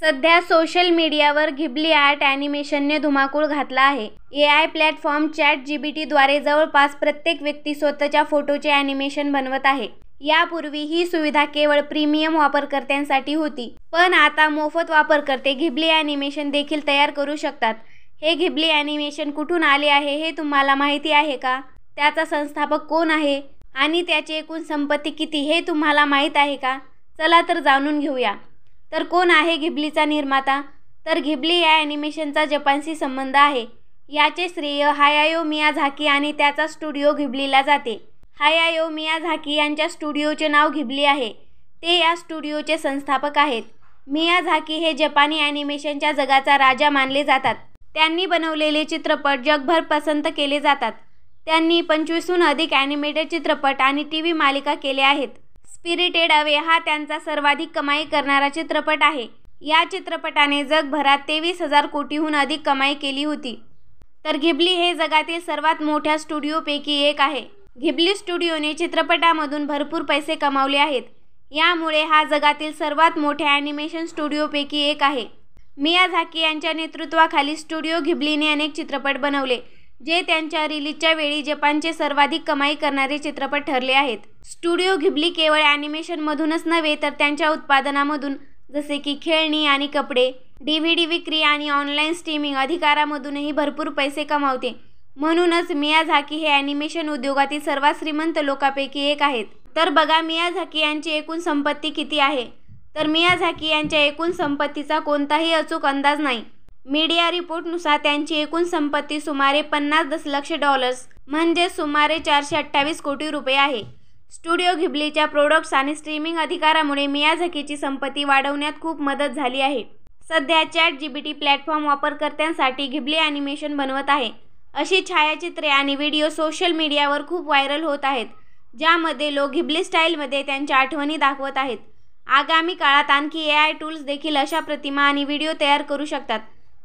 सध्या सोशल मीडियावर Ghibli art ॲनिमेशनने धुमाकूळ घातला आहे. AI प्लॅटफॉर्म ChatGPTद्वारे जवळपास प्रत्येक व्यक्ती स्वतःच्या फोटोचे ॲनिमेशन बनवत आहे. यापूर्वी ही सुविधा केवळ प्रीमियम वापरकर्त्यांसाठी होती, पण आता मोफत वापरकर्ते घिबली ॲनिमेशन देखील तयार करू शकतात. हे घिबली ॲनिमेशन कुठून आले आहे हे तुम्हाला माहिती आहे का? त्याचा संस्थापक कोण आहे आणि त्याची एकूण संपत्ती किती हे तुम्हाला माहीत आहे का? चला तर जाणून घेऊया. तर कोण आहे घिबलीचा निर्माता? तर घिबली या ॲनिमेशनचा जपानशी संबंध आहे. याचे श्रेय हायाओ मियाझाकी आणि त्याचा स्टुडिओ घिबलीला जाते. हायाओ मियाझाकी यांच्या स्टुडिओचे नाव घिबली आहे. ते या स्टुडिओचे संस्थापक आहेत. मियाझाकी हे जपानी ॲनिमेशनच्या जगाचा राजा मानले जातात. त्यांनी बनवलेले चित्रपट जगभर पसंत केले जातात. त्यांनी 25हून अधिक ॲनिमेटेड चित्रपट आणि टीव्ही मालिका केल्या आहेत. स्पिरिटेड अवे हा त्यांचा सर्वाधिक कमाई करणारा चित्रपट आहे. या चित्रपटाने जगभरात 23,000 कोटीहून अधिक कमाई केली होती. तर घिबली हे जगातील सर्वात मोठ्या स्टुडिओपैकी एक आहे. घिबली स्टुडिओने चित्रपटांमधून भरपूर पैसे कमावले आहेत. यामुळे हा जगातील सर्वात मोठ्या ॲनिमेशन स्टुडिओपैकी एक आहे. मियाझाकी यांच्या नेतृत्वाखाली स्टुडिओ घिबलीने अनेक चित्रपट बनवले, जे त्यांच्या रिलीजच्या वेळी जपानचे सर्वाधिक कमाई करणारे चित्रपट ठरले आहेत. स्टुडिओ घिबली केवळ ॲनिमेशनमधूनच नव्हे तर त्यांच्या उत्पादनामधून, जसे की खेळणी आणि कपडे, DVD विक्री आणि ऑनलाईन स्ट्रीमिंग अधिकारांमधूनही भरपूर पैसे कमावते. म्हणूनच मियाझाकी हे ॲनिमेशन उद्योगातील सर्वात श्रीमंत लोकांपैकी एक आहेत. तर बघा मियाझाकी यांची एकूण संपत्ती किती आहे. तर मियाझाकी यांच्या एकूण संपत्तीचा कोणताही अचूक अंदाज नाही. मीडिया रिपोर्टनुसार त्यांची एकूण संपत्ती सुमारे $50 दशलक्ष म्हणजे सुमारे 428 कोटी रुपये आहे. स्टुडिओ घिबलीच्या प्रोडक्ट्स आणि स्ट्रीमिंग अधिकारामुळे मियाझाकीची संपत्ती वाढवण्यात खूप मदत झाली आहे. सध्या ChatGPT प्लॅटफॉर्म वापरकर्त्यांसाठी घिबली ॲनिमेशन बनवत आहे. अशी छायाचित्रे आणि व्हिडिओ सोशल मीडियावर खूप व्हायरल होत आहेत, ज्यामध्ये लोक घिबली स्टाईलमध्ये त्यांच्या आठवणी दाखवत आहेत. आगामी काळात आणखी AI टूल्स देखील अशा प्रतिमा आणि व्हिडिओ तयार करू शकतात.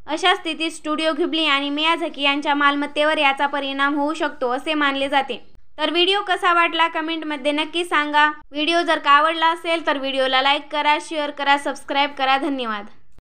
अशा स्थितीत स्टुडिओ घिबली आणि मियाझाकी यांच्या मालमत्तेवर याचा परिणाम होऊ शकतो असे मानले जाते. तर व्हिडिओ कसा वाटला कमेंटमध्ये नक्की सांगा. व्हिडिओ जर का आवडला असेल तर व्हिडिओला लाईक करा, शेअर करा, सबस्क्राईब करा. धन्यवाद.